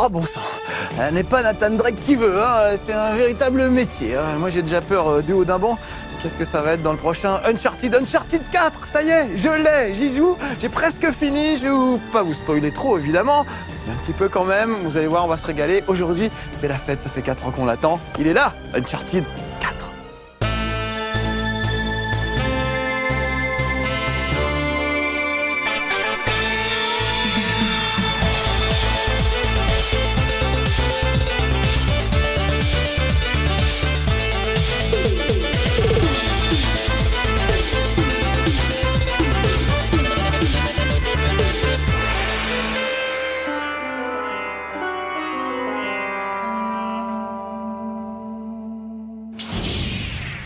Oh bon sang, n'est pas Nathan Drake qui veut, hein. C'est un véritable métier. Hein. Moi j'ai déjà peur du haut d'un banc. Qu'est-ce que ça va être dans le prochain Uncharted 4, ça y est, je l'ai, j'y joue, j'ai presque fini, je vais pas vous spoiler trop évidemment, mais un petit peu quand même, vous allez voir, on va se régaler. Aujourd'hui, c'est la fête, ça fait 4 ans qu'on l'attend, il est là, Uncharted 4.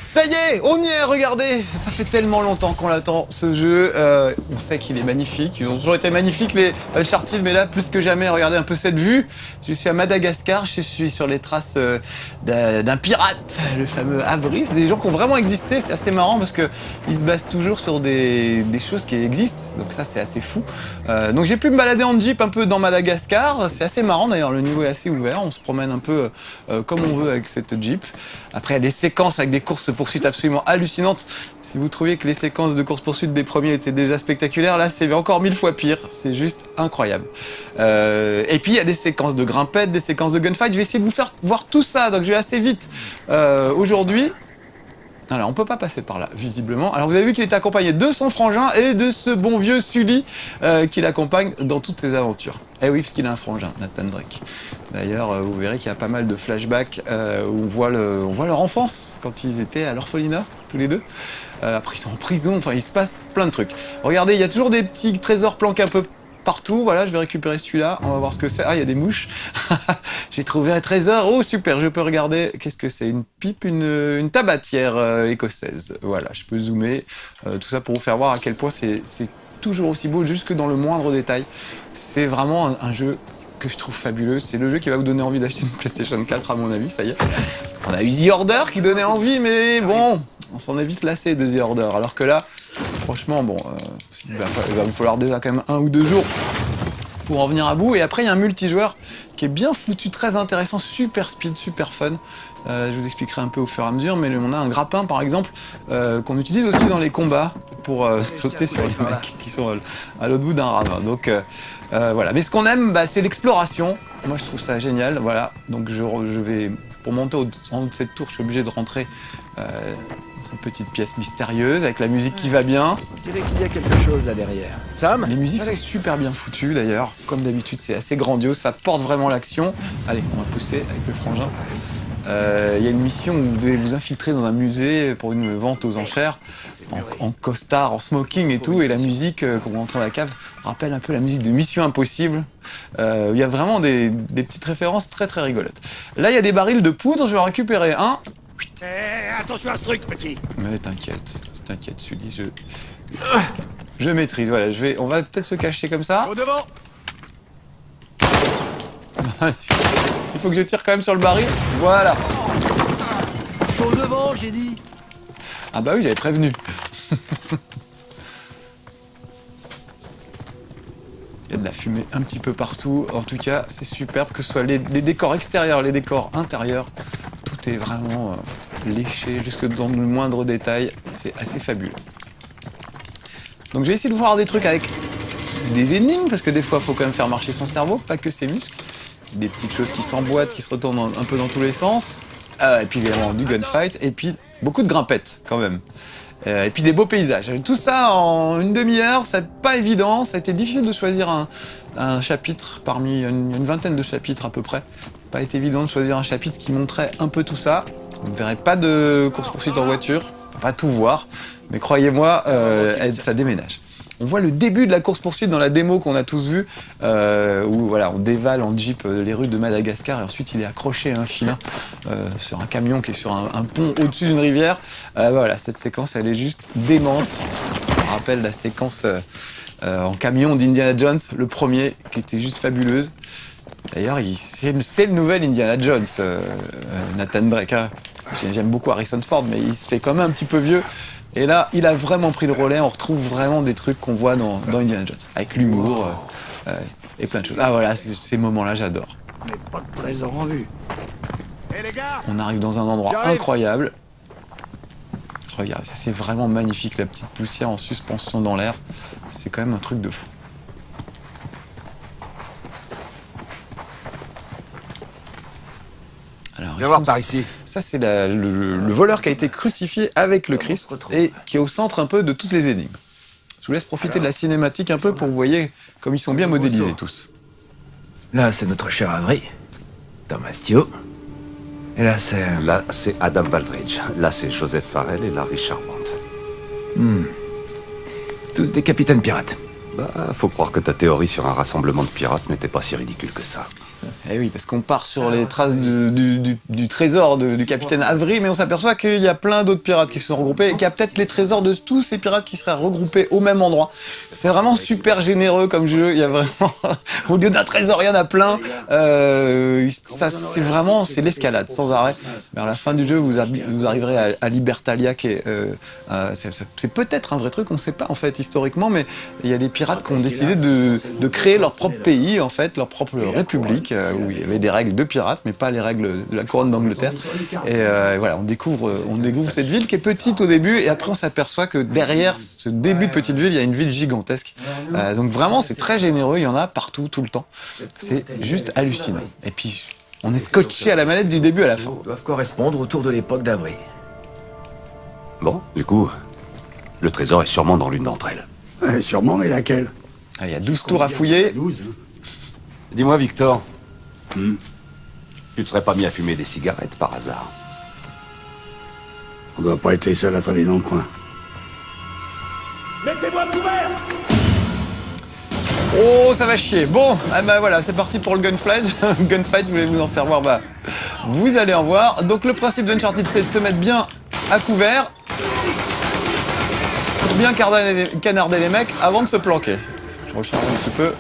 Ça y est, on y est, regardez. Ça fait tellement longtemps qu'on l'attend, ce jeu. On sait qu'il est magnifique. Ils ont toujours été magnifiques, les Uncharted, mais là, plus que jamais, regardez un peu cette vue. Je suis à Madagascar, je suis sur les traces d'un pirate, le fameux Avri. C'est des gens qui ont vraiment existé, c'est assez marrant parce qu'ils se basent toujours sur des choses qui existent. Donc ça, c'est assez fou. Donc j'ai pu me balader en Jeep un peu dans Madagascar. C'est assez marrant d'ailleurs, le niveau est assez ouvert. On se promène un peu comme on veut avec cette Jeep. Après, il y a des séquences avec des courses-poursuites absolument hallucinantes. Si vous trouviez que les séquences de course-poursuite des premiers étaient déjà spectaculaires, là c'est encore 1000 fois pire. C'est juste incroyable. Et puis il y a des séquences de grimpettes, des séquences de gunfight. Je vais essayer de vous faire voir tout ça, donc je vais assez vite aujourd'hui. Alors, on peut pas passer par là, visiblement. Alors, vous avez vu qu'il est accompagné de son frangin et de ce bon vieux Sully qui l'accompagne dans toutes ses aventures. Eh oui, parce qu'il a un frangin, Nathan Drake. D'ailleurs, vous verrez qu'il y a pas mal de flashbacks où on voit leur enfance, quand ils étaient à l'orphelinat, tous les deux. Après, ils sont en prison, enfin, il se passe plein de trucs. Regardez, il y a toujours des petits trésors planqués un peu partout. Voilà, je vais récupérer celui-là. On va voir ce que c'est. Ah, il y a des mouches. J'ai trouvé un trésor. Oh, super, je peux regarder. Qu'est-ce que c'est? Une pipe, une tabatière écossaise. Voilà, je peux zoomer. Tout ça pour vous faire voir à quel point c'est toujours aussi beau, jusque dans le moindre détail. C'est vraiment un jeu que je trouve fabuleux. C'est le jeu qui va vous donner envie d'acheter une PlayStation 4, à mon avis, ça y est. On a eu The Order qui donnait envie, mais bon, on s'en est vite lassé de The Order. Alors que là, franchement, bon, il va vous falloir déjà quand même 1 ou 2 jours pour en venir à bout. Et après, il y a un multijoueur qui est bien foutu, très intéressant, super speed, super fun. Je vous expliquerai un peu au fur et à mesure, mais on a un grappin, par exemple, qu'on utilise aussi dans les combats pour sauter sur les mecs qui sont à l'autre bout d'un ravin. Donc voilà. Mais ce qu'on aime, c'est l'exploration. Moi, je trouve ça génial. Voilà. Donc je vais, pour monter en haut de cette tour, je suis obligé de rentrer dans une petite pièce mystérieuse avec la musique qui va bien. Je dirais qu'il y a quelque chose là derrière. Sam ? Les musiques sont super bien foutues d'ailleurs. Comme d'habitude, c'est assez grandiose. Ça porte vraiment l'action. Allez, on va pousser avec le frangin. Il y a une mission où vous devez vous infiltrer dans un musée pour une vente aux enchères, en costard, en smoking et tout, et la musique, quand vous rentrez dans la cave, rappelle un peu la musique de Mission Impossible. Il y a vraiment des petites références très très rigolotes. Là, il y a des barils de poudre, je vais en récupérer un. Attention à ce truc, petit. Mais t'inquiète, Sully, je maîtrise, voilà, on va peut-être se cacher comme ça. Au devant. Il faut que je tire quand même sur le baril. Voilà. Au devant, j'ai dit. Ah bah oui, j'avais prévenu. Il y a de la fumée un petit peu partout. En tout cas, c'est superbe, que ce soit les décors extérieurs, les décors intérieurs. Tout est vraiment léché, jusque dans le moindre détail. C'est assez fabuleux. Donc je vais essayer de voir des trucs avec des énigmes, parce que des fois, il faut quand même faire marcher son cerveau, pas que ses muscles. Des petites choses qui s'emboîtent, qui se retournent un peu dans tous les sens. Et puis évidemment du gunfight, et puis beaucoup de grimpettes quand même. Et puis des beaux paysages. Tout ça en une demi-heure, c'est pas évident. Ça a été difficile de choisir un chapitre parmi une vingtaine de chapitres à peu près. Pas été évident de choisir un chapitre qui montrait un peu tout ça. Vous ne verrez pas de course-poursuite en voiture, pas tout voir, mais croyez-moi, ça déménage. On voit le début de la course-poursuite dans la démo qu'on a tous vue, où voilà, on dévale en Jeep les rues de Madagascar et ensuite il est accroché à un filin sur un camion qui est sur un pont au-dessus d'une rivière. Voilà, cette séquence, elle est juste démente. Ça rappelle la séquence en camion d'Indiana Jones, le premier, qui était juste fabuleuse. D'ailleurs, c'est le nouvel Indiana Jones, Nathan Drake. Hein. J'aime beaucoup Harrison Ford, mais il se fait quand même un petit peu vieux. Et là, il a vraiment pris le relais. On retrouve vraiment des trucs qu'on voit dans Indiana Jones, avec l'humour et plein de choses. Ah voilà, ces moments-là, j'adore. Mais pas de trésor en vue. Hé les gars! On arrive dans un endroit J'arrive. incroyable. Regarde, ça c'est vraiment magnifique, la petite poussière en suspension dans l'air. C'est quand même un truc de fou. Alors, Viens voir par ici. ça c'est le voleur qui a été crucifié avec le Christ et qui est au centre un peu de toutes les énigmes. Je vous laisse profiter de la cinématique un peu pour que vous voyez comme ils sont bien modélisés tous. Là, c'est notre cher Avery. Damasio. Et là, c'est... Là, c'est Adam Baldridge. Là, c'est Joseph Farrell et là, Richard Bond. Tous des capitaines pirates. Bah, faut croire que ta théorie sur un rassemblement de pirates n'était pas si ridicule que ça. Eh oui, parce qu'on part sur les traces du trésor du capitaine Avery, mais on s'aperçoit qu'il y a plein d'autres pirates qui se sont regroupés et qu'il y a peut-être les trésors de tous ces pirates qui seraient regroupés au même endroit. C'est vraiment super généreux comme jeu. Il y a vraiment, au lieu d'un trésor, il y en a plein. Ça, c'est vraiment, c'est l'escalade sans arrêt. Vers la fin du jeu, vous arriverez à Libertalia, qui est, c'est peut-être un vrai truc, on ne sait pas en fait historiquement, mais il y a des pirates qui ont décidé de créer leur propre pays, en fait, leur propre république. Où il y avait des règles de pirates, mais pas les règles de la couronne d'Angleterre. Et voilà, on découvre cette ville qui est petite au début, et après on s'aperçoit que derrière ce début de petite ville, il y a une ville gigantesque. Donc vraiment, c'est très généreux, il y en a partout, tout le temps. C'est juste hallucinant. Et puis, on est scotché à la manette du début à la fin. Doivent correspondre autour de l'époque d'Avery. Bon, du coup, le trésor est sûrement dans l'une d'entre elles. Ouais, sûrement, mais laquelle? Il y a 12 tours à fouiller. 12, hein. Dis-moi, Victor, tu te serais pas mis à fumer des cigarettes par hasard? On doit pas être les seuls à traîner dans le coin. Mettez-moi couvert! Oh, ça va chier. Bon, ah bah voilà, c'est parti pour le gunfight. Gunfight, vous voulez vous en faire voir, bah vous allez en voir. Donc le principe d'Uncharted, c'est de se mettre bien à couvert pour bien canarder les mecs avant de se planquer. Je recharge un petit peu.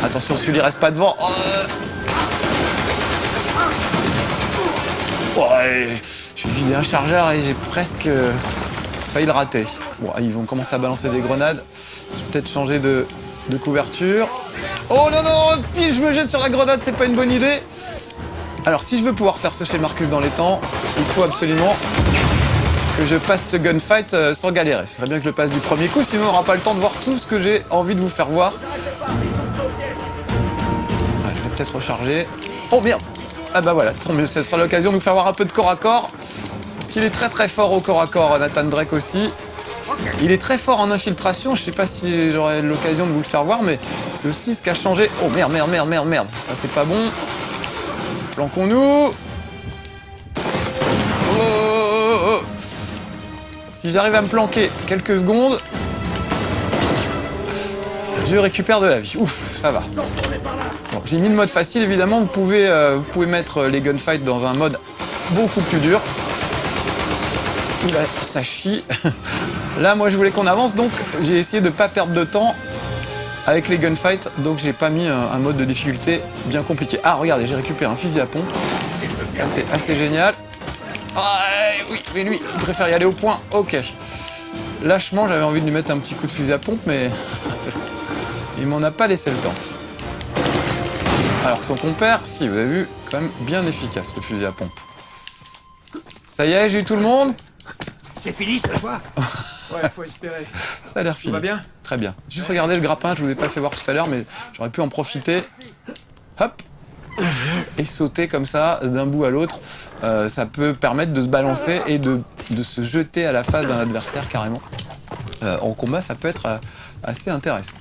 Attention, celui-là reste pas devant. J'ai vidé un chargeur et j'ai presque failli le rater. Bon, ils vont commencer à balancer des grenades. Je vais peut-être changer de couverture. Oh non, non, pile, je me jette sur la grenade, c'est pas une bonne idée. Alors, si je veux pouvoir faire ce chez Marcus dans les temps, il faut absolument que je passe ce gunfight sans galérer. Ce serait bien que je le passe du premier coup, sinon on n'aura pas le temps de voir tout ce que j'ai envie de vous faire voir. Je vais peut-être recharger. Oh merde! Ah bah voilà, tant mieux, ce sera l'occasion de vous faire voir un peu de corps à corps. Parce qu'il est très très fort au corps à corps, Nathan Drake aussi. Il est très fort en infiltration, je sais pas si j'aurai l'occasion de vous le faire voir, mais c'est aussi ce qui a changé. Oh merde, merde, merde, merde, merde, ça c'est pas bon. Planquons-nous. Oh. Si j'arrive à me planquer quelques secondes, je récupère de la vie. Ouf, ça va. Bon, j'ai mis le mode facile, évidemment. Vous pouvez mettre les gunfights dans un mode beaucoup plus dur. Oula, ça chie. Là, moi, je voulais qu'on avance, donc j'ai essayé de ne pas perdre de temps avec les gunfights. Donc, j'ai pas mis un mode de difficulté bien compliqué. Ah, regardez, j'ai récupéré un fusil à pompe. Ça, c'est assez génial. Ah, oui, mais lui, il préfère y aller au point. Ok. Lâchement, j'avais envie de lui mettre un petit coup de fusil à pompe, mais il m'en a pas laissé le temps. Alors que son compère, si, vous avez vu, quand même bien efficace, le fusil à pompe. Ça y est, j'ai eu tout le monde? C'est fini cette fois? Ouais, faut espérer. Ça a l'air fini. va bien? Très bien. Juste regardez le grappin, je vous ai pas fait voir tout à l'heure, mais j'aurais pu en profiter. Hop! Et sauter comme ça, d'un bout à l'autre. Ça peut permettre de se balancer et de se jeter à la face d'un adversaire carrément. En combat, ça peut être assez intéressant.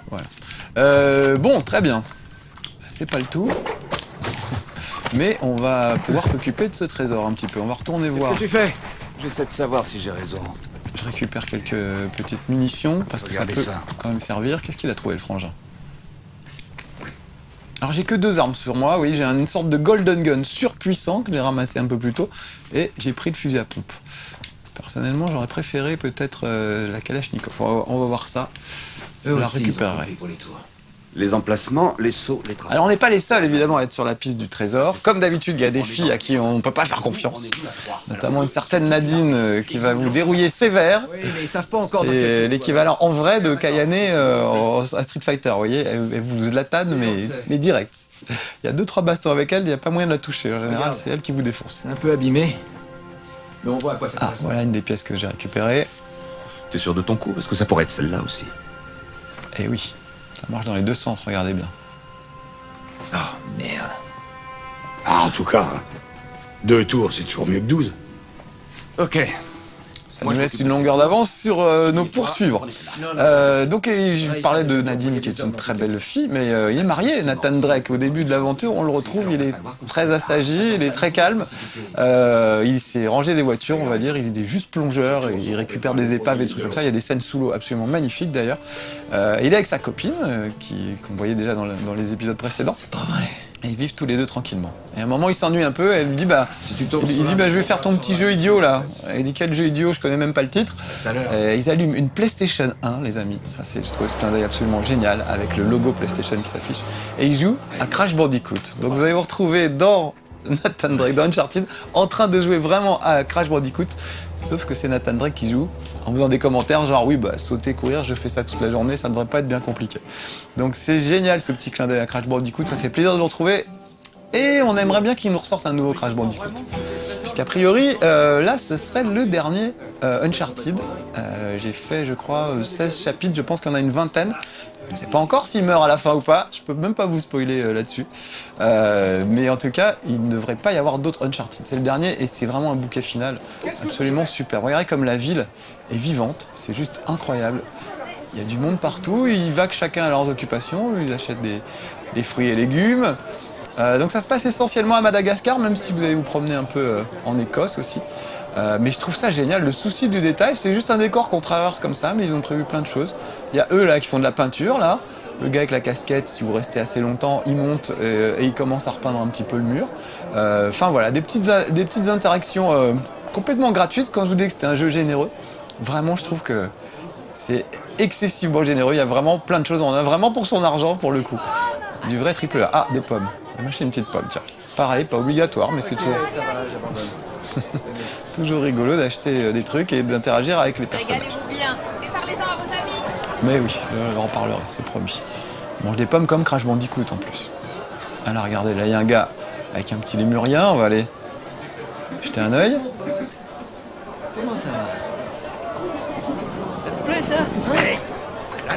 Voilà. Bon, très bien. C'est pas le tout. Mais on va pouvoir s'occuper de ce trésor un petit peu. On va retourner voir. Qu'est-ce que tu fais? J'essaie de savoir si j'ai raison. Je récupère quelques petites munitions parce que ça Regardez peut ça. quand même servir. Qu'est-ce qu'il a trouvé, le frangin? Alors j'ai que 2 armes sur moi, oui, j'ai une sorte de golden gun surpuissant que j'ai ramassé un peu plus tôt et j'ai pris le fusil à pompe. Personnellement, j'aurais préféré peut-être la Kalachnikov. On va voir ça. Je la récupérerai. Pour les tours. Les emplacements, les sauts, les travaux. Alors on n'est pas les seuls évidemment à être sur la piste du trésor. Comme d'habitude, il y a des filles à qui on ne peut pas faire confiance. Notamment une certaine Nadine qui va vous dérouiller sévère. Oui, mais ils savent pas encore. C'est l'équivalent en vrai de Kayane à Street Fighter, vous voyez. Elle vous latane, mais direct. Il y a 2-3 bastons avec elle, il n'y a pas moyen de la toucher. En général, c'est elle qui vous défonce. C'est un peu abîmé. Mais on voit à quoi ça Ah, correspond. voilà une des pièces que j'ai récupérées. T'es sûr de ton coup? Parce que ça pourrait être celle-là aussi. Et oui, ça marche dans les deux sens, regardez bien. Oh, merde. Ah, en tout cas, 2 tours, c'est toujours mieux que 12. Ok. Ça nous laisse une longueur d'avance sur nos poursuivants. Donc, je parlais de Nadine, qui est une très belle fille, mais il est marié, Nathan Drake. Au début de l'aventure, on le retrouve, il est très assagi, il est très calme. Il s'est rangé des voitures, on va dire, il est juste plongeur, et il récupère des épaves et des trucs comme ça. Il y a des scènes sous l'eau absolument magnifiques, d'ailleurs. Il est avec sa copine, qu'on voyait déjà dans les épisodes précédents. C'est pas vrai. Et ils vivent tous les deux tranquillement. Et à un moment, il s'ennuie un peu, et elle lui dit, il dit, je vais faire ton petit jeu idiot, là. Il dit, quel jeu idiot? Je connais même pas le titre. Et ils allument une PlayStation 1, les amis. Ça, je trouve ce clin d'œil absolument génial, avec le logo PlayStation qui s'affiche. Et ils jouent à Crash Bandicoot. Donc vous allez vous retrouver dans Nathan Drake, dans Uncharted, en train de jouer vraiment à Crash Bandicoot. Sauf que c'est Nathan Drake qui joue en faisant des commentaires genre oui, sauter, courir, je fais ça toute la journée, ça ne devrait pas être bien compliqué. Donc c'est génial ce petit clin d'œil à Crash Bandicoot, ça fait plaisir de le retrouver. Et on aimerait bien qu'il nous ressorte un nouveau Crash Bandicoot. Puisqu'a priori, là, ce serait le dernier Uncharted. J'ai fait, je crois, 16 chapitres, je pense qu'il y en a une vingtaine. Je ne sais pas encore s'il meurt à la fin ou pas, je peux même pas vous spoiler là-dessus. Mais en tout cas, il ne devrait pas y avoir d'autres Uncharted. C'est le dernier et c'est vraiment un bouquet final absolument super. Regardez comme la ville est vivante, c'est juste incroyable. Il y a du monde partout, ils vaquent chacun à leurs occupations, ils achètent des fruits et légumes. Donc ça se passe essentiellement à Madagascar, même si vous allez vous promener un peu en Écosse aussi. Mais je trouve ça génial, le souci du détail, c'est juste un décor qu'on traverse comme ça, mais ils ont prévu plein de choses. Il y a eux là qui font de la peinture là, le gars avec la casquette, si vous restez assez longtemps, il monte et il commence à repeindre un petit peu le mur. Enfin voilà, des petites interactions complètement gratuites. Quand je vous dis que c'était un jeu généreux, vraiment je trouve que c'est excessivement généreux, il y a vraiment plein de choses, on a vraiment pour son argent pour le coup. C'est du vrai triple A. Ah, des pommes, on va m'acheter une petite pomme, tiens. Pareil, pas obligatoire, mais c'est toujours... toujours rigolo d'acheter des trucs et d'interagir avec les personnages. Régalez-vous bien et parlez-en à vos amis. Mais oui, je en parlerai, c'est promis. On mange des pommes comme Crash Bandicoot en plus. Ah là, regardez, là il y a un gars avec un petit lémurien, on va aller jeter un œil. Comment ça va? Ça te plaît, ça?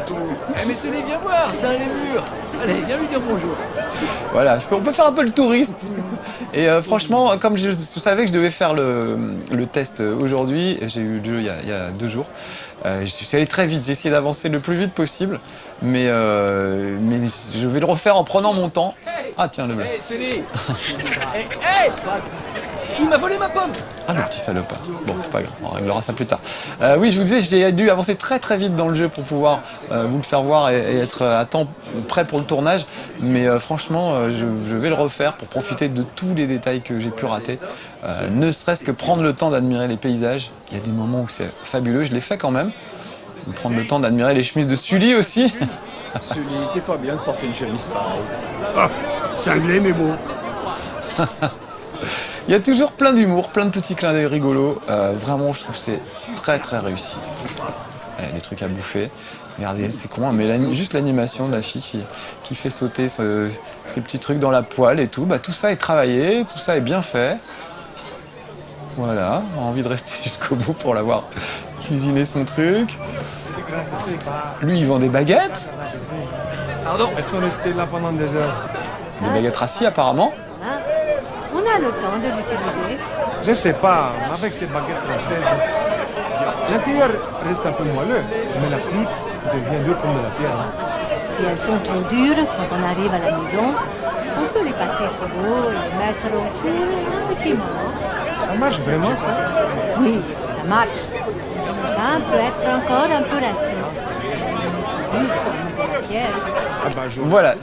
Eh mais tenez, viens voir, c'est un lémur. Allez, viens lui dire bonjour. Voilà, on peut faire un peu le touriste. Et franchement, comme je savais que je devais faire le test aujourd'hui, j'ai eu le jeu il y a 2 jours, je suis allé très vite, j'ai essayé d'avancer le plus vite possible, mais je vais le refaire en prenant mon temps. Ah tiens, le blanc. Hey, Céline. Hey, il m'a volé ma pomme. Ah, le petit salopard. Bon, c'est pas grave, on réglera ça plus tard. Oui, je vous disais, j'ai dû avancer très très vite dans le jeu pour pouvoir vous le faire voir et être à temps prêt pour le tournage. Mais franchement, je vais le refaire pour profiter de tous les détails que j'ai pu rater. Ne serait-ce que prendre le temps d'admirer les paysages. Il y a des moments où c'est fabuleux, je l'ai fait quand même. Prendre le temps d'admirer les chemises de Sully aussi. Sully, t'es pas bien de porter une chemise pareille. Ah, cinglé mais beau. Il y a toujours plein d'humour, plein de petits clins d'œil rigolos. Vraiment, je trouve que c'est très très réussi. Les trucs à bouffer. Regardez, c'est con, mais juste l'animation de la fille qui fait sauter ces petits trucs dans la poêle et tout, tout ça est travaillé, tout ça est bien fait. Voilà, on a envie de rester jusqu'au bout pour l'avoir cuisiné son truc. Lui, il vend des baguettes. Pardon? Elles sont restées là pendant des heures. Des baguettes rassis apparemment. On a le temps de l'utiliser. Je sais pas, avec ces baguettes françaises, l'intérieur reste un peu moelleux, mais la tripe devient dure comme de la pierre. Si elles sont trop dures, quand on arrive à la maison, on peut les passer sous l'eau et les mettre au four un petit moment. Ça marche vraiment, ça? Oui, ça marche. Le pain peut être encore un peu rassis. Oui, comme de la pierre. Ah bah, je... Voilà,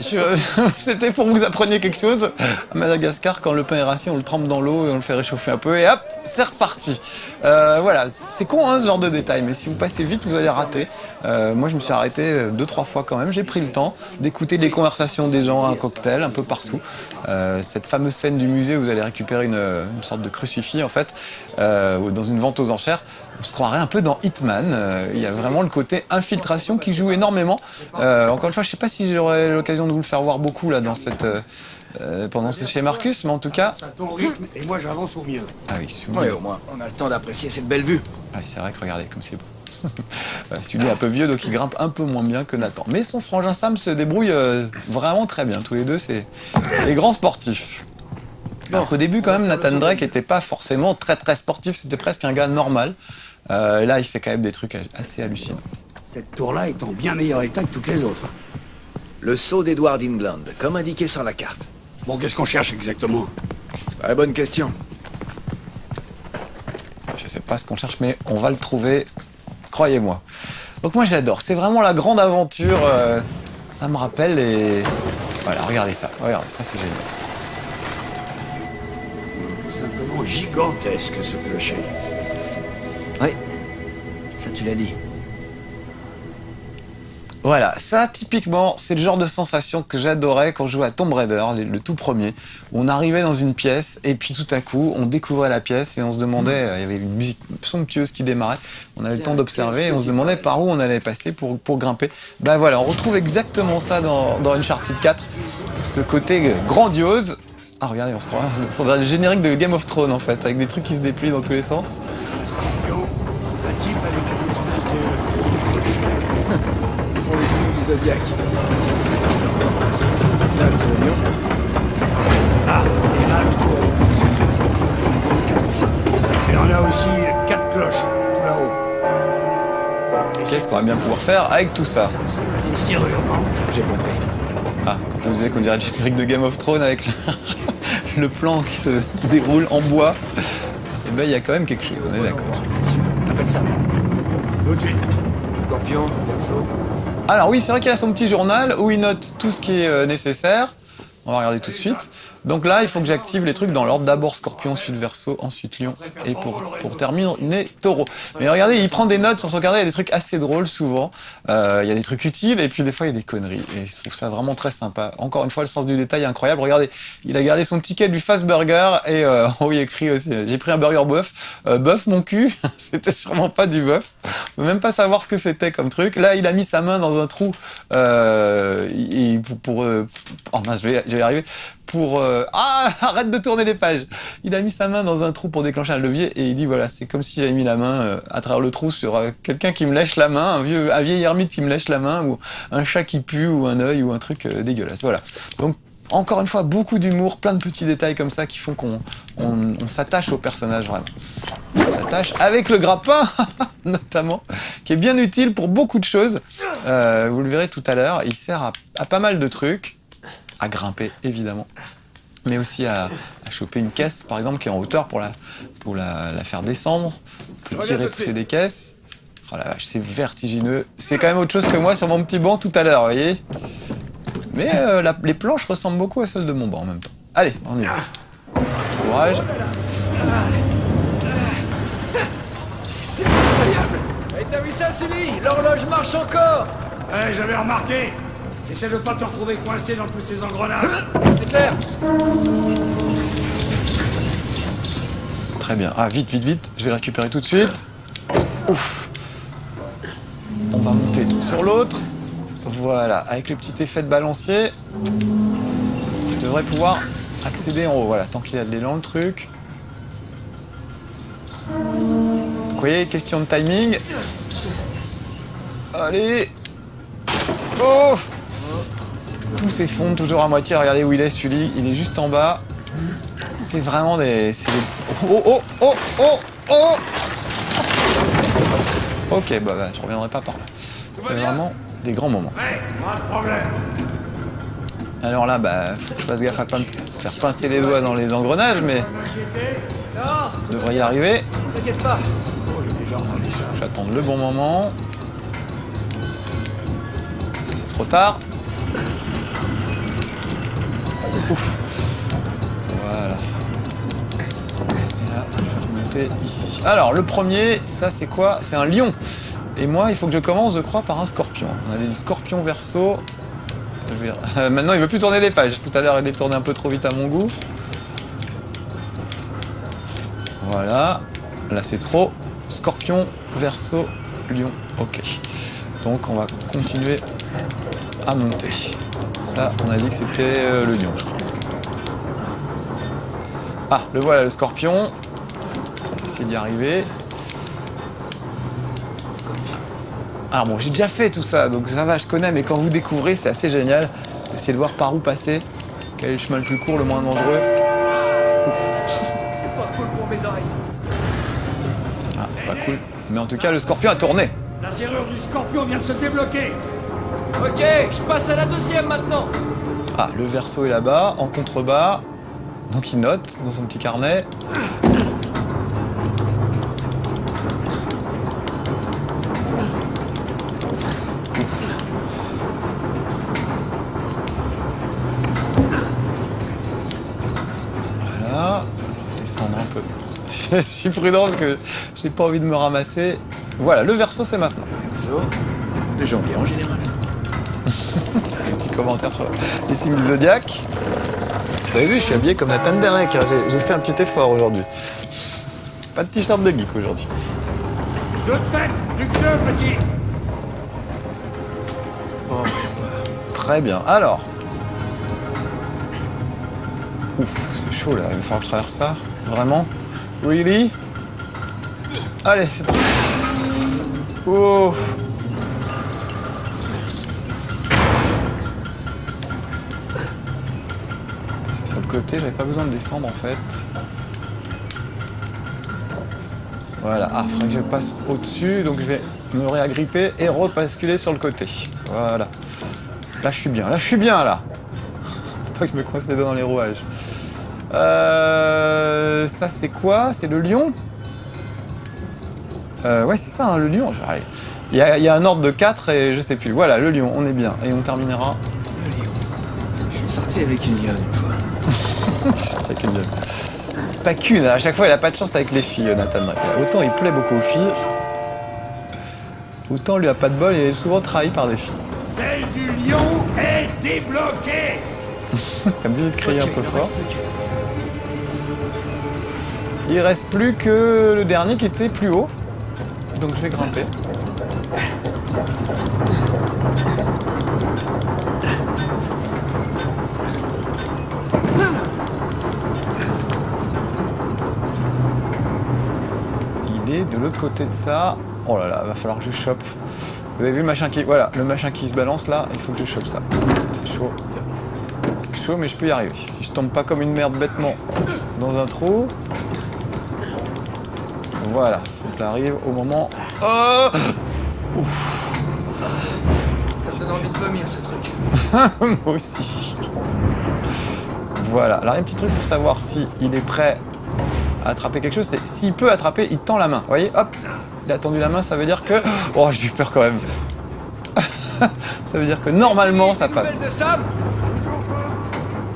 c'était pour que vous appreniez quelque chose. À Madagascar, quand le pain est rassis, on le trempe dans l'eau et on le fait réchauffer un peu et hop, c'est reparti. Voilà, c'est con hein, ce genre de détail, mais si vous passez vite, vous allez rater. Moi, je me suis arrêté 2-3 fois quand même. J'ai pris le temps d'écouter les conversations des gens à un cocktail, un peu partout. Cette fameuse scène du musée où vous allez récupérer une sorte de crucifix, en fait, dans une vente aux enchères. On se croirait un peu dans Hitman. Il y a vraiment le côté infiltration qui joue énormément. Encore une fois, je ne sais pas si j'aurai l'occasion de vous le faire voir beaucoup là dans cette pendant ce chez Marcus, mais en tout cas. À ton rythme, et moi j'avance au mieux. Ah oui, celui Oui, au moins, on a le temps d'apprécier cette belle vue. Ah oui, c'est vrai que regardez comme c'est beau. Celui-là est un peu vieux, donc il grimpe un peu moins bien que Nathan. Mais son frangin Sam se débrouille vraiment très bien. Tous les deux, c'est des grands sportifs. Alors qu'au début, quand même, Nathan Drake n'était pas forcément très très sportif. C'était presque un gars normal. Et là, il fait quand même des trucs assez hallucinants. Cette tour-là est en bien meilleur état que toutes les autres. Le sceau d'Edward England, comme indiqué sur la carte. Bon, qu'est-ce qu'on cherche exactement? Ah, bonne question. Je sais pas ce qu'on cherche, mais on va le trouver, croyez-moi. Donc moi j'adore, c'est vraiment la grande aventure. Ça me rappelle les... Voilà, regardez ça c'est génial. Simplement gigantesque ce clocher. Oui, ça tu l'as dit. Voilà, ça typiquement, c'est le genre de sensation que j'adorais quand je jouais à Tomb Raider, le tout premier, où on arrivait dans une pièce et puis tout à coup, on découvrait la pièce et on se demandait, il y avait une musique somptueuse qui démarrait, on avait le temps d'observer et on se demandait par où on allait passer pour grimper. Ben voilà, on retrouve exactement ça dans Uncharted 4, ce côté grandiose. Ah regardez, on se croit, c'est le générique de Game of Thrones en fait, avec des trucs qui se déplient dans tous les sens. Scorpion, un type avec une espèce de... Ce sont les signes du zodiaque. Là, c'est l'avion. Ah, et là, le taureau. 4 signes. Et on a aussi 4 cloches, tout là-haut. Qu'est-ce qu'on va bien pouvoir faire avec tout ça? Ça ressemble à des serrures, non? J'ai compris. Ah, quand je vous disais qu'on dirait le générique de Game of Thrones avec le plan qui se déroule en bois, eh ben il y a quand même quelque chose, on est d'accord. C'est sûr. Appelle ça. Tout de suite. Scorpion, perso. Alors oui, c'est vrai qu'il a son petit journal où il note tout ce qui est nécessaire. On va regarder tout de suite. Donc là, il faut que j'active les trucs dans l'ordre. D'abord Scorpion, ensuite Verseau, ensuite Lion, et pour terminer, Taureau. Mais regardez, il prend des notes sur son carnet, il y a des trucs assez drôles souvent. Il y a des trucs utiles, et puis des fois, il y a des conneries. Et je trouve ça vraiment très sympa. Encore une fois, le sens du détail est incroyable. Regardez, il a gardé son ticket du Fast Burger, et oh, il écrit aussi, j'ai pris un burger bœuf. Bœuf, mon cul, c'était sûrement pas du bœuf. Je peux même pas savoir ce que c'était comme truc. Là, il a mis sa main dans un trou oh mince, je vais y arriver. Ah, arrête de tourner les pages. Il a mis sa main dans un trou pour déclencher un levier et il dit voilà, c'est comme si j'avais mis la main à travers le trou sur quelqu'un qui me lèche la main, un vieil ermite qui me lèche la main, ou un chat qui pue, ou un œil, ou un truc dégueulasse. Voilà. Donc, encore une fois, beaucoup d'humour, plein de petits détails comme ça qui font qu'on s'attache au personnage vraiment. On s'attache avec le grappin, notamment, qui est bien utile pour beaucoup de choses. Vous le verrez tout à l'heure, il sert à pas mal de trucs. À grimper évidemment, mais aussi à choper une caisse par exemple qui est en hauteur pour la faire descendre, on peut tirer, pousser des caisses. Oh la vache, c'est vertigineux, c'est quand même autre chose que moi sur mon petit banc tout à l'heure, vous voyez. Mais les planches ressemblent beaucoup à celles de mon banc en même temps. Allez, on y va. Courage. C'est incroyable. Et t'as vu ça, Sully? L'horloge marche encore. Ouais, j'avais remarqué. Essaie de pas te retrouver coincé dans tous ces engrenages. C'est clair. Très bien. Ah, vite, vite, vite. Je vais le récupérer tout de suite. Ouf. On va monter sur l'autre. Voilà. Avec le petit effet de balancier, je devrais pouvoir accéder en haut. Voilà, tant qu'il y a de l'élan, le truc. Vous voyez, question de timing. Allez. Oh! Tout s'effondre toujours à moitié. Regardez où il est, Sully. Il est juste en bas. C'est vraiment des... Oh, oh, oh, oh, oh! Ok, bah, je reviendrai pas par là. C'est vraiment des grands moments. Alors là, bah, faut que je fasse gaffe à pas me faire pincer les doigts dans les engrenages, mais... Je devrais y arriver. T'inquiète pas. J'attends le bon moment. C'est Trop tard. Ouf. Voilà. Et là, je vais remonter ici. Alors, le premier, ça c'est quoi? C'est un lion. Et moi, il faut que je commence, je crois, par un scorpion. On avait dit scorpion verso. Maintenant, il veut plus tourner les pages. Tout à l'heure, il est tourné un peu trop vite à mon goût. Voilà. Là, c'est trop. Scorpion, verso, lion. Ok. Donc, on va continuer à monter. Ça, on a dit que c'était le lion, je crois. Ah, le voilà, le scorpion. On va essayer d'y arriver. Alors bon, j'ai déjà fait tout ça, donc ça va, je connais, mais quand vous découvrez, c'est assez génial. Essayez de voir par où passer. Quel est le chemin le plus court, le moins dangereux. C'est pas cool pour mes oreilles. Ah, c'est pas cool. Mais en tout cas, le scorpion a tourné. La serrure du scorpion vient de se débloquer. Ok, je passe à la deuxième maintenant. Ah, le verso est là-bas, en contrebas. Donc il note dans son petit carnet. Voilà. Descendre un peu. Je suis prudent parce que j'ai pas envie de me ramasser. Voilà, le verso c'est maintenant. Le janvier en général. Un petit commentaire sur les signes du zodiaque. Vous avez vu, je suis habillé comme Nathan Drake, hein. J'ai fait un petit effort aujourd'hui. Pas de t-shirt de geek aujourd'hui. Toute faite, plus que deux, petit. Très bien. Alors. Ouf, c'est chaud là, il va falloir que je traverse ça. Vraiment? Really? Allez, c'est parti. Ouf. C'est sur le côté, j'avais pas besoin de descendre en fait. Voilà, ah, il faudrait que je passe au-dessus, donc je vais me réagripper et repasculer sur le côté. Voilà. Là, je suis bien, là. Faut pas que je me coince les doigts dans les rouages. Ça, c'est quoi? C'est le lion? Ouais, c'est ça, hein, le lion. Allez. Il y a un ordre de 4 et je sais plus. Voilà, le lion, on est bien. Et on terminera. Le lion. Je suis sorti avec une lionne une fois. Avec une lionne. Pas qu'une, à chaque fois, il a pas de chance avec les filles, Nathan Drake. Autant il plaît beaucoup aux filles, autant lui a pas de bol et il est souvent trahi par des filles. Celle du lion est débloquée. T'as obligé de crier un peu fort. Il reste plus que le dernier qui était plus haut. Donc je vais grimper. Il est de l'autre côté de ça. Oh là là, va falloir que je chope. Vous avez vu le machin qui... Voilà, le machin qui se balance là, il faut que je chope ça. C'est chaud. C'est chaud, mais je peux y arriver. Si je tombe pas comme une merde bêtement dans un trou... Voilà, faut que j'arrive au moment... Oh ouf. Ça te donne envie de vomir ce truc. Moi aussi. Voilà, alors il y a un petit truc pour savoir si il est prêt à attraper quelque chose, c'est s'il peut attraper, il tend la main. Vous voyez, hop, il a tendu la main, ça veut dire que... Oh, j'ai eu peur quand même. Ça veut dire que normalement ça passe. De Sam.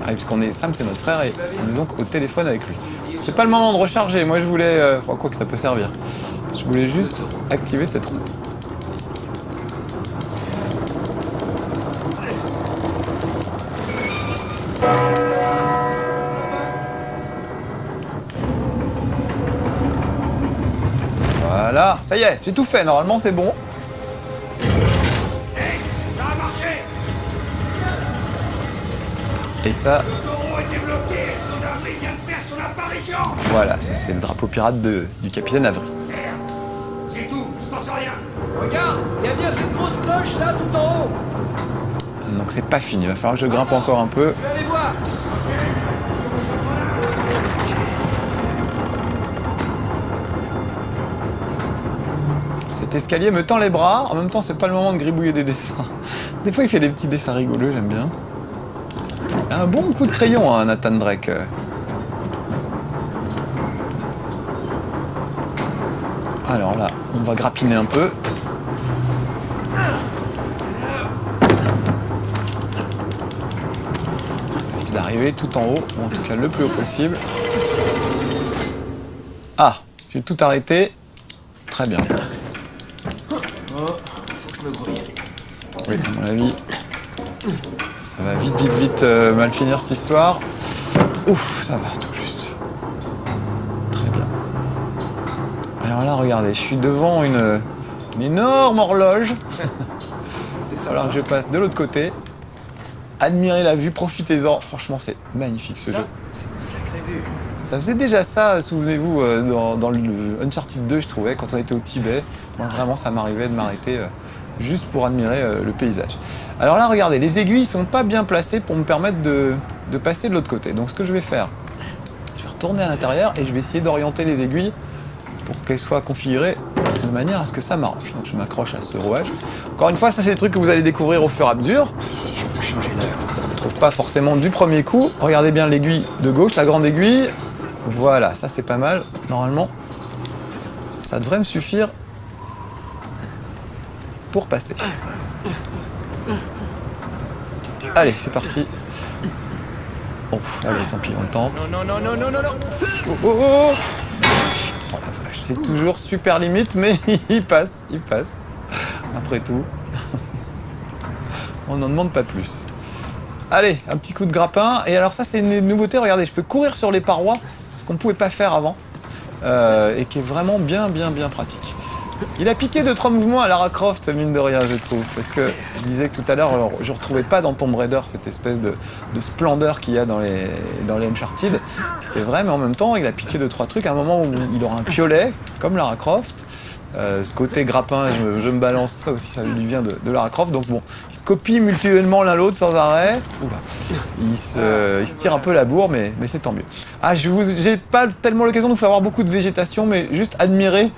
Ah, puisqu'on est... Sam, c'est notre frère et on est donc au téléphone avec lui. C'est pas le moment de recharger, moi je voulais... Enfin, quoi que ça peut servir. Je voulais juste activer cette roue. Voilà, ça y est, j'ai tout fait, normalement c'est bon. Hey, ça a marché. Et ça, Le taureau est débloqué. Son avril vient de faire son apparition. voilà, ça c'est le drapeau pirate du capitaine Avery. Merde. C'est tout, il se passe rien. Regarde, il y a bien cette grosse cloche là tout en haut. Donc c'est pas fini, il va falloir que je grimpe encore un peu. Je vais aller voir. Cet escalier me tend les bras, en même temps c'est pas le moment de gribouiller des dessins. Des fois il fait des petits dessins rigoureux, j'aime bien. Un bon coup de crayon, hein, Nathan Drake. Alors là, on va grappiner un peu. d'arriver tout en haut, ou en tout cas le plus haut possible. Ah, j'ai tout arrêté. Très bien. Oui, à mon avis, ça va vite mal finir cette histoire. Ouf, ça va tout juste. Très bien. Alors là, regardez, je suis devant une énorme horloge. Alors que je passe de l'autre côté. Admirez la vue, profitez-en. Franchement, c'est magnifique ce jeu. C'est une sacrée vue. Ça faisait déjà ça, souvenez-vous, dans le Uncharted 2, je trouvais, quand on était au Tibet. Moi, vraiment, ça m'arrivait de m'arrêter juste pour admirer le paysage. Alors là, regardez, les aiguilles sont pas bien placées pour me permettre de passer de l'autre côté. Donc, ce que je vais faire, je vais retourner à l'intérieur et je vais essayer d'orienter les aiguilles pour qu'elles soient configurées de manière à ce que ça m'arrange. Donc, je m'accroche à ce rouage. Encore une fois, ça, c'est des trucs que vous allez découvrir au fur et à mesure. Ici, je peux changer l'heure. On ne trouve pas forcément du premier coup. Regardez bien l'aiguille de gauche, la grande aiguille. Voilà, ça c'est pas mal. Normalement, ça devrait me suffire pour passer. Allez, c'est parti. Oh, allez, tant pis, on le tente. Non. Oh, oh, oh. Oh la vache, c'est toujours super limite, mais il passe. Après tout, on n'en demande pas plus. Allez, un petit coup de grappin. Et alors ça, c'est une nouveauté. Regardez, je peux courir sur les parois, ce qu'on ne pouvait pas faire avant, et qui est vraiment bien pratique. Il a piqué 2-3 mouvements à Lara Croft, mine de rien, je trouve. Parce que je disais que tout à l'heure, je ne retrouvais pas dans Tomb Raider cette espèce de splendeur qu'il y a dans les Uncharted. C'est vrai, mais en même temps, il a piqué 2-3 trucs. À un moment où il aura un piolet, comme Lara Croft. Ce côté grappin, je me balance, ça aussi, ça lui vient de Lara Croft. Donc bon, ils se copient mutuellement l'un l'autre sans arrêt. Oula. Ils se tirent un peu la bourre, mais c'est tant mieux. Ah, j'ai pas tellement l'occasion de vous faire voir beaucoup de végétation, mais juste admirer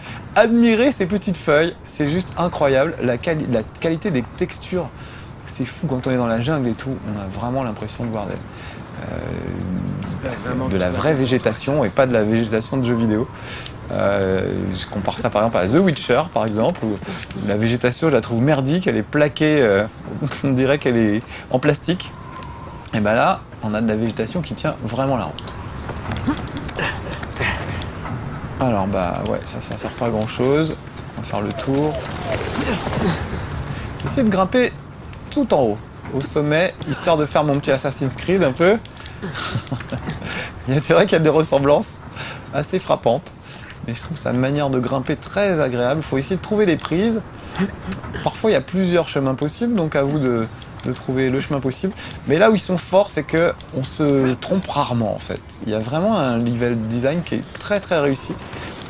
ces petites feuilles. C'est juste incroyable. La qualité des textures, c'est fou quand on est dans la jungle et tout. On a vraiment l'impression de voir de la vraie végétation et pas de la végétation de jeux vidéo. Je compare ça par exemple à The Witcher, par exemple, où la végétation, je la trouve merdique, elle est plaquée, on dirait qu'elle est en plastique. Et ben là, on a de la végétation qui tient vraiment la route. Alors bah ouais, ça sert pas à grand chose. On va faire le tour. J'essaie de grimper tout en haut, au sommet, histoire de faire mon petit Assassin's Creed un peu. C'est vrai qu'il y a des ressemblances assez frappantes. Mais je trouve sa manière de grimper très agréable. Il faut essayer de trouver les prises. Parfois, il y a plusieurs chemins possibles, donc à vous de trouver le chemin possible. Mais là où ils sont forts, c'est qu'on se trompe rarement, en fait. Il y a vraiment un level design qui est très réussi.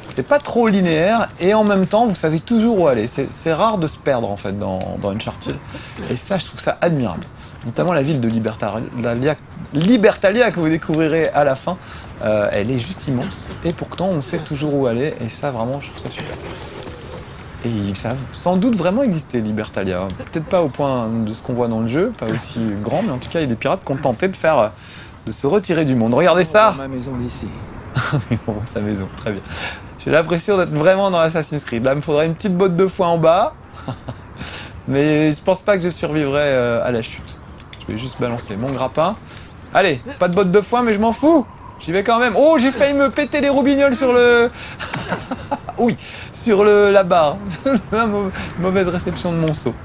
C'est pas trop linéaire, et en même temps, vous savez toujours où aller. C'est rare de se perdre, en fait, dans Uncharted. Et ça, je trouve ça admirable. Notamment la ville de Libertalia que vous découvrirez à la fin. Elle est juste immense et pourtant on sait toujours où aller et ça vraiment je trouve ça super. Et ça a sans doute vraiment existé Libertalia, peut-être pas au point de ce qu'on voit dans le jeu, pas aussi grand, mais en tout cas il y a des pirates qui ont tenté de se retirer du monde. Regardez ça. Ma maison d'ici. Bon, sa maison, très bien. J'ai l'impression d'être vraiment dans Assassin's Creed. Là il me faudrait une petite botte de foin en bas, mais je pense pas que je survivrai à la chute. Je vais juste balancer mon grappin. Allez, pas de botte de foin mais je m'en fous. J'y vais quand même. Oh, j'ai failli me péter les roubignoles sur le... oui, sur la barre. Mauvaise réception de mon saut.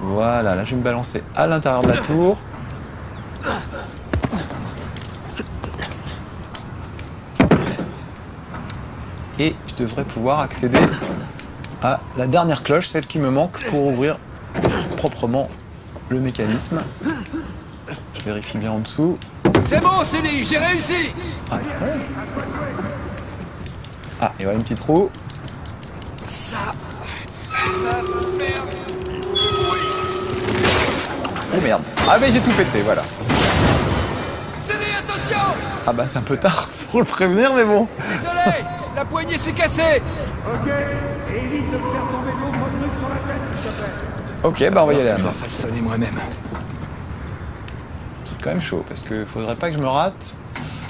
Voilà, là je vais me balancer à l'intérieur de la tour. Et je devrais pouvoir accéder à la dernière cloche, celle qui me manque pour ouvrir proprement le mécanisme. Je vérifie bien en dessous. C'est bon, Sully, j'ai réussi. Ah, ouais. Ah, et voilà une petite roue. Oh merde. Ah mais j'ai tout pété, voilà. Sully, attention. Ah bah c'est un peu tard pour le prévenir, mais bon. Désolé, la poignée s'est cassée. Ok, bah on va y aller Je là. la fasse sonner moi-même. C'est quand même chaud, parce que faudrait pas que je me rate.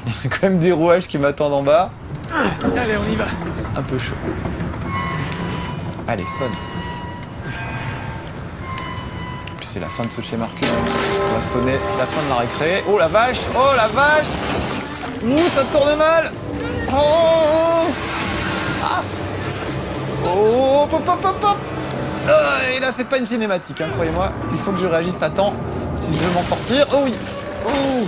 Il y a quand même des rouages qui m'attendent en bas. Allez, on y va. Un peu chaud. Allez, sonne. Puis c'est la fin de ce chez Marcus. va sonner la fin de la récré. Oh la vache! Oh la vache! Ouh, ça tourne mal! Oh! Ah! Oh! Pop, pop, pop, pop! Et là, c'est pas une cinématique, hein, croyez-moi. Il faut que je réagisse à temps si je veux m'en sortir. Oh oui! Oh!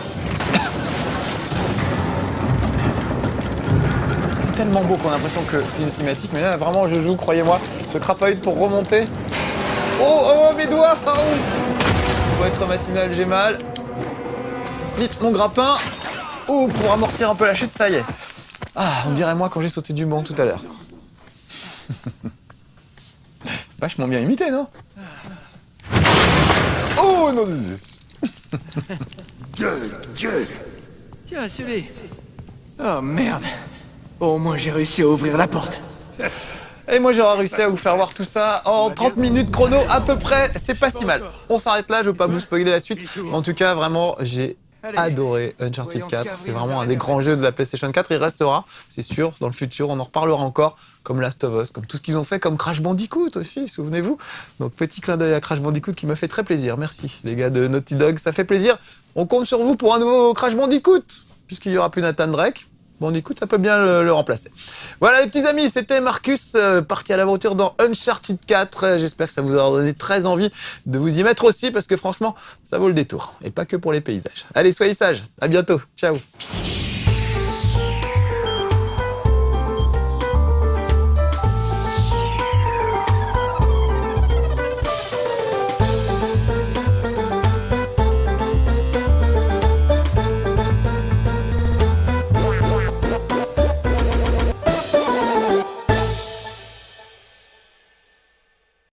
C'est tellement beau qu'on a l'impression que c'est une cinématique, mais là, vraiment, je joue, croyez-moi. Je crapahute pour remonter. Oh, mes doigts! Oh. Faut être matinal, j'ai mal. Vite, mon grappin. Oh, pour amortir un peu la chute, ça y est. Ah, on dirait moi quand j'ai sauté du banc tout à l'heure. Vachement bien imité, non? Oh, non, Tiens, Sully. Oh, merde. Au moins, j'ai réussi à ouvrir la porte. Et moi j'aurais réussi à vous faire voir tout ça en 30 minutes chrono à peu près, c'est pas si mal. On s'arrête là, je veux pas vous spoiler la suite. En tout cas, vraiment, j'ai adoré Uncharted 4. C'est vraiment un des grands jeux de la PlayStation 4. Il restera, c'est sûr, dans le futur. On en reparlera encore, comme Last of Us, comme tout ce qu'ils ont fait, comme Crash Bandicoot aussi, souvenez-vous. Donc petit clin d'œil à Crash Bandicoot qui me fait très plaisir. Merci les gars de Naughty Dog, ça fait plaisir. On compte sur vous pour un nouveau Crash Bandicoot, puisqu'il y aura plus Nathan Drake. Bon, écoute, ça peut bien le remplacer. Voilà les petits amis, c'était Marcus, parti à l'aventure dans Uncharted 4. J'espère que ça vous aura donné très envie de vous y mettre aussi, parce que franchement, ça vaut le détour. Et pas que pour les paysages. Allez, soyez sages, à bientôt, ciao.